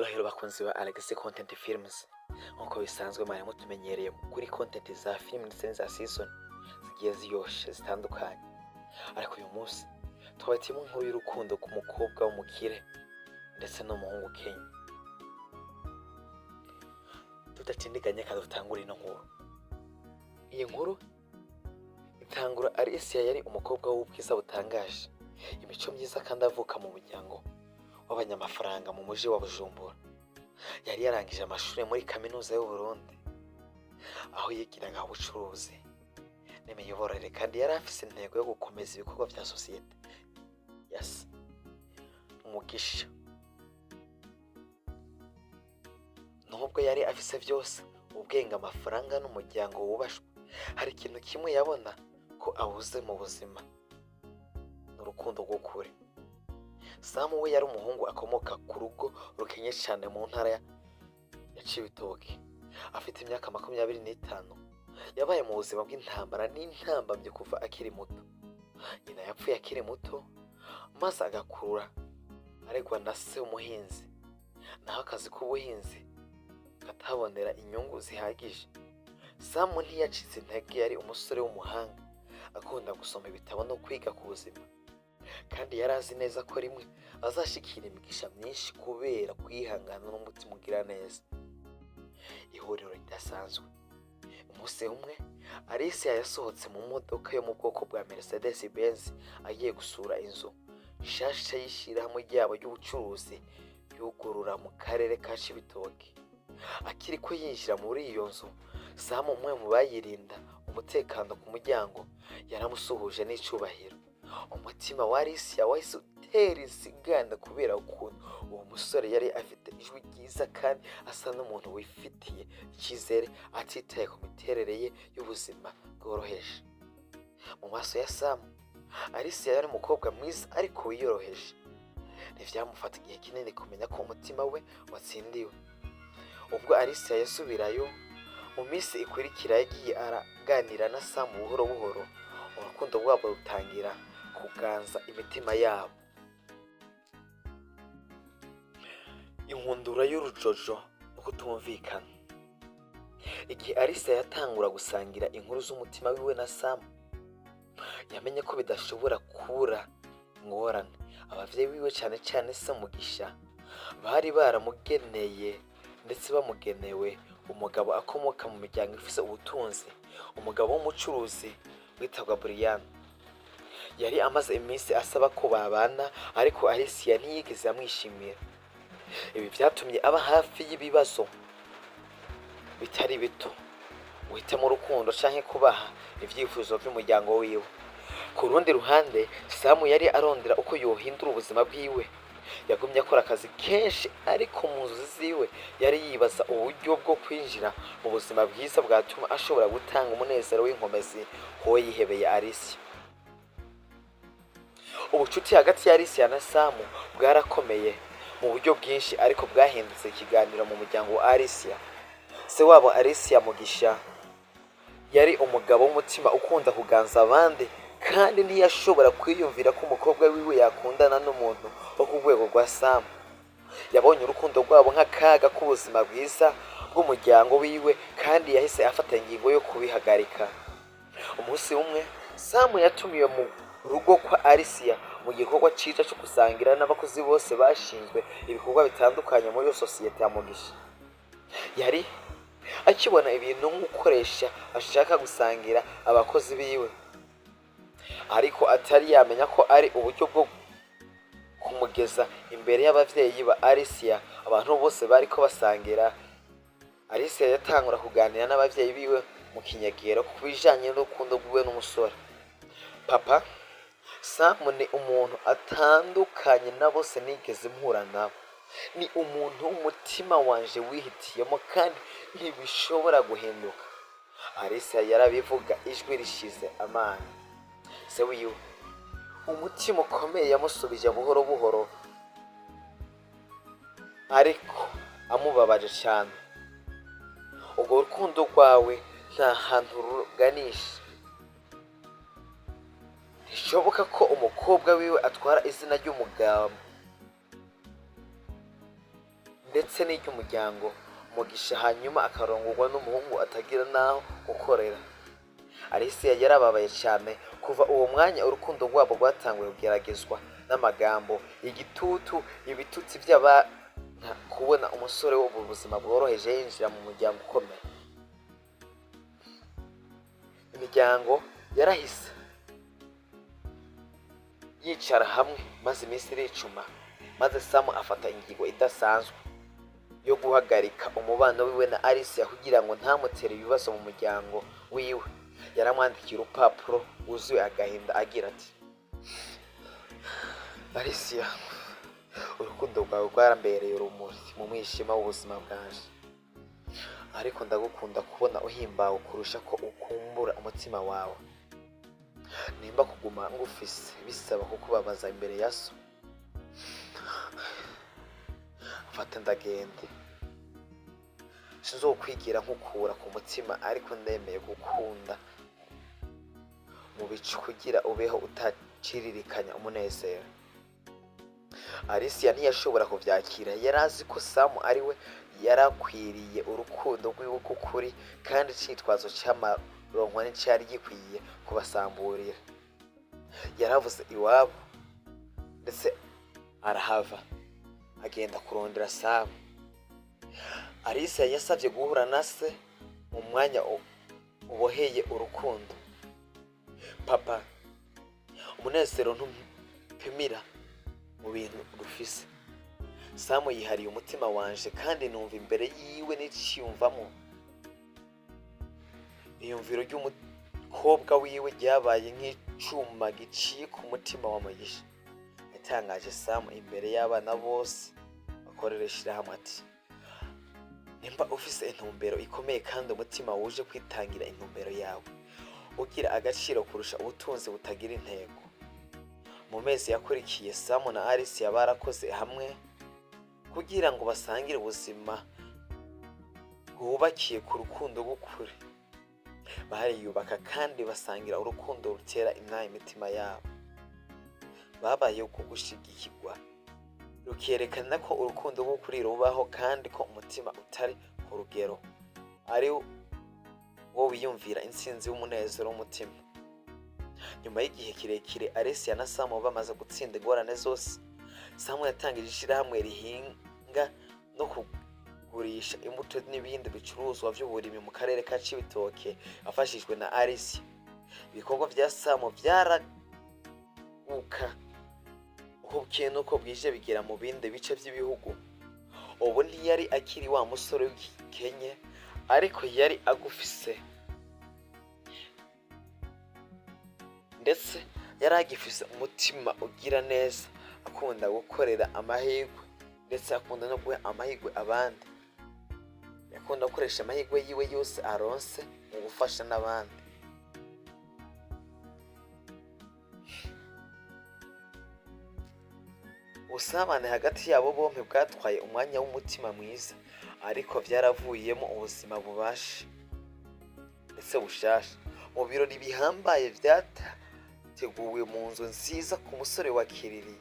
Hello bakunzi ba Alicia Content Films. Nkuko bisanzwe mwari mutumenyereye kuri content za film ndetse za season zigiye ziyoshe zitandukanye. Ariko uyu munsi twabatimo inkuru y'urukundo ku mukobwa w'umukire ndetse n'umuhungu Kenya. Tudatindiganye kandi dutangura ino nkuru. Iyi nkuru itangura Alicia yari umukobwa w'ubwiza butangaje, imico myiza kandi avuka mu muryango w'abanyamafaranga mu mujyi wa Bujumbura. Yari yarangije amashuri muri kaminuza y'u Burundi, aho yigiraga ubucuruzi n'imiyoborere, kandi yari afise intego yo gukomeza ibikorwa bya sosiyete. Yes, umugisha. Nubwo yari afise byose, ubwenge, amafaranga n'umuryango wubashwe, hari ikintu kimwe yabona ko abuze mu buzima: n'urukundo rw'ukuri. Sam we yari umuhungu akomoka ku rugo rukenye cyane mu ntara ya Cibitoke. Afite imyaka 25. Yabaye mu buzima bw'intambara n'intambamye kuva akiri muto. Nyina yapfuye akiri muto, maze agakura aregwa na se umuhinzi, naho akazi k'ubuhinzi katabonera inyungu zihagije. Sam ntiyacitse intege, yari umusore w'umuhanga, akunda gusoma ibitabo no kwiga ku buzima, kandi yari azi neza ko rimwe azashikira imigisha myinshi kubera kwihangana n'umutima ugira neza. Ihuriro ridasanzwe. Umunsi umwe Alicia yasohotse mu modoka yo mu bwoko bwa Mercedes Benz agiye gusura inzu nshasha y'ishirahamwe ryabo ry'ubucuruzi yugurura mu karere ka Cibitoke. Akiri ko yinjira muri iyo nzu, Sam, umwe mu bayirinda umutekano ku muryango, yaramusuhuje n'icubahiro. Umutima wa Alicia wahise utera insigana kubera ukuntu uwo musore yari afite ijwi ryiza kandi asa n'umuntu wifitiye icyizere, atitaye ku miterere ye y'ubuzima bworoheje. Mu maso ya Sam, Alicia yari umukobwa mwiza ariko wiyoroheje. Ntivyamufata igihe kinini kumenya ko umutima we watsindiwe. Ubwo Alicia yasubirayo mu minsi ikurikira, yagiye araganira na Sam buhoro buhoro. Urukundo rwabo rutangira kuganza imitima yabo. Inkundura y'urujojo no kutumvikana. Igihe Alicia yatangura gusangira inkuru z'umutima wiwe na Sam, yamenye ko bidashobora kubura ngorane. Abavyeyi biwe cyane cyane se Mugisha bari baramugeneye ndetse bamugenewe umugabo akomoka mu miryango ifise ubutunzi, umugabo w'umucuruzi witwa Brian. Yari amaze iminsi asaba ko babana, ariko Alicia ntiyigeze amwishimira. Ibi byatumye aba hafi y'ibibazo bitari bito, guhitamo urukundo canke kubaha ivyifuzo by'umuryango wiwe. Ku rundi ruhande, Sam yari arondera uko yohindura ubuzima bwiwe. Yagumye akora akazi kenshi, ariko mu nzozi ziwe yari yibaza uburyo bwo kwinjira mu buzima bwiza bwatuma ashobora gutanga umunezero w'inkomezi ho yihebeye Alicia. Ubucuti hagati ya Alicia na Sam bwarakomeye mu buryo bwinshi, ariko bwahindutse ikiganiro mu muryango wa Alicia. Se wabo Alicia, Mugisha, yari umugabo w'umutima ukunda kuganza abandi, kandi ntiyashobora kwiyumvira ko umukobwa wiwe yakundana n'umuntu wo ku rwego rwa Sam. Yabonye urukundo rwabo nk'akaga k'ubuzima bwiza bw'umuryango wiwe, kandi yahise afata ingingo yo kubihagarika. Umunsi umwe, Sam yatumiwe mu rugo kwa Alicia mu gikorwa cica cyo gusangira n'abakozi bose bashinzwe ibikorwa bitandukanye muri iyo sosiyete ya Mugisha. Yari akibona ibintu nk'ukoresha ashaka gusangira abakozi biwe, ariko atari yamenya ko ari uburyo bwo kumugeza imbere y'abavyeyi ba Alicia. Abantu bose bariko basangira. Alicia yatangura kuganira n'abavyeyi biwe mu kinyegero ku bijanye n'urukundo rwiwe n'umusore. Papa, Sam ni umuntu atandukanye na bose nigeze mpura nabo. Ni umuntu w'umutima wanje wihitiyemo, kandi ntibishobora guhinduka. Alicia yarabivuga ijwi rishize amani. Se wiwe, umutima ukomeye, yamusubije buhoro buhoro, ariko amubabaje cyane. Ubwo rukundo rwawe nta hantu ruganisha. Bishoboka ko umukobwa wiwe atwara izina ry'umugabo ndetse n'iry'umuryango umugisha, hanyuma akarongorwa n'umuhungu atagira n'aho gukorera. Alicia yarababaye cyane. Kuva uwo mwanya urukundo rwabo rwatanguye kugeragezwa n'amagambo, igitutu, ibitutsi by'aba kubona umusore wo mu buzima bworoheje yinjira mu muryango ukomeye. Imiryango yarahise yicara hamwe maze iminsi iricuma, maze Sam afata ingingo idasanzwe yo guhagarika umubano wiwe na Alicia kugira ngo ntamutere ibibazo mu muryango wiwe. Yaramwandikiye urupapuro wuzuye agahinda agira ati: Alicia, urukundo rwawe rwarambereye urumuri mu mwijima w'ubuzima bwanje, ariko ndagukunda kubona uhimbawe kurusha ko ukumbura umutima wawe. Nimba kuguma ngufise bisaba kukubabaza imbere ya so, fata ndagende. Sinzokwigira nkukura ku mutima, ariko ndemeye gukunda mu bicu kugira ubeho utaciririkanya umunezero. Alicia ntiyashobora kuvyakira. Yarazi ko Sam ari we yarakwiriye urukundo rw'iwe kukuri, kandi icitwazo c'amaronko nticari gikwiye kubasamburira. Yaravuze iwabo ndetse arahava agenda kurondera Sam. Alicia yasavye guhura na se mu mwanya uboheye urukundo. Papa, umunezero ntumpimira mu bintu rufise. Sam yihariye umutima wanje, kandi numva imbere yiwe n'iciyumvamo. Iyumviro ry'umukobwa wiwe ryabaye nk'icuma giciye ku mutima wa Mugisha. Yatangaje Sam imbere y'abana bose bakorera ishirahamwe ati: nimba ufise intumbero ikomeye kandi umutima wuje kwitangira intumbero yawe, ugira agaciro kurusha ubutunzi butagira intego. Mu mezi yakurikiye, Sam na Alicia barakoze hamwe kugira ngo basangire ubuzima bwubakiye ku rukundo rw'ukuri. Bariyubaka kandi basangira urukundo rutera inaha imitima yabo. Babayeho ku gushigikirwa, rukerekana ko urukundo rw'ukuri rubaho, kandi ko umutima utari ku rugero ari wo wiyumvira intsinzi y'umunezero w'umutima. Nyuma y'igihe kirekire, Alicia na Sam bamaze gutsinda ingorane zose, Sam yatangije ishirahamwe rihinga no kugurisha imbuto n'ibindi bicuruzwa by'uburimi mu karere ka Cibitoke afashijwe na Alicia. Ibikorwa vya Sam vyaraguka uko bukeye nuko bwije bigera mu bindi bice by'ibihugu. Ubu ntiyari akiri wa musore w'ikenye, ariko yari agufise, ndetse yari agifise umutima ugira neza, akunda gukorera amahirwe, ndetse akunda no guha amahirwe abandi. Yakunda gukoresha amahirwe yiwe yose aronse mu gufasha n'abandi. Ubusabane hagati yabo bompi bwatwaye umwanya w'umutima mwiza, ariko vyaravuyemo ubuzima bubashe ndetse bushasha. Mu birori bihambaye vyateguwe mu nzu nziza ku musore wa Kiriri,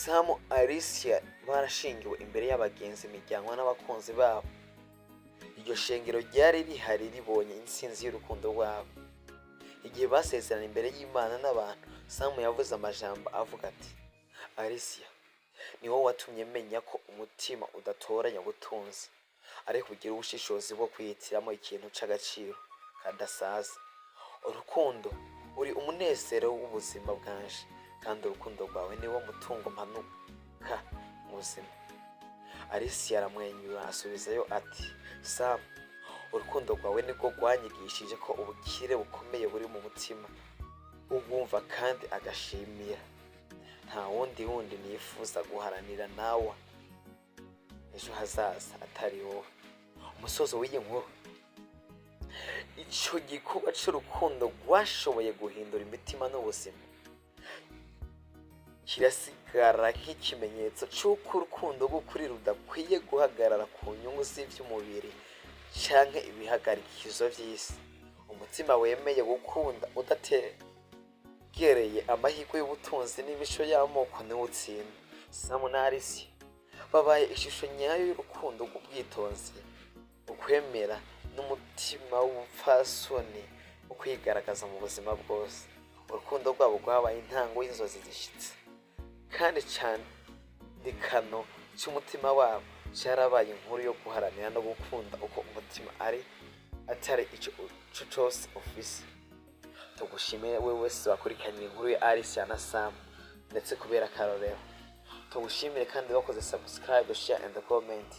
Sam Alicia barashingiwe imbere y'abagenzi, imiryango n'abakunzi babo. Iryo shengero ryari rihari ribonye intsinzi y'urukundo rwabo. Igihe basezerana imbere y'Imana n'abantu, Sam yavuze amajambo avuga ati: Alicia, ni wowe watumye menya ko umutima udatoranya ubutunzi, ariko ugira ubushishozi bwo kwihitiramo ikintu c'agaciro kadasaza. Urukundo uri umunezero w'ubuzima bwanje, kandi urukundo rwawe ni wo mutungo mpanuka mu buzima. Alicia aramwenyura asubizayo ati: Sam, urukundo rwawe nibwo rwanyigishije ko ubukire bukomeye buri mu mutima ubwumva kandi agashimira. Nta wundi nifuza guharanira nawe ejo hazaza atari wowe. Umusozo w'iyi nkuru, ico gikorwa c'urukundo rwashoboye guhindura imitima n'ubuzima, kirasigara nk'ikimenyetso c'uko urukundo rw'ukuri rudakwiye guhagarara ku nyungu z'ivy'umubiri canke ibihagarikizo vy'isi. Umutima wemeye gukunda udategereye amahirwe y'ubutunzi n'imico y'amoko niwo utsinda. Sam na Alicia babaye ishusho nyayo y'urukundo rw'ubwitonzi, ukwemera n'umutima w'ubupfasoni wo kwigaragaza mu buzima bwose. Urukundo rwabo rwabaye intango y'inzozi zishitse, kandi cyandikano cy'umutima wabo cyarabaye inkuru yo guharanira no gukunda uko umutima atari icyo cyose ufise. Tugushimiye wewe wese wakurikiranye inkuru ya Alicia na Sam ndetse kubera akarorero. Tugushimire kandi wakoze subscribe, share and comment.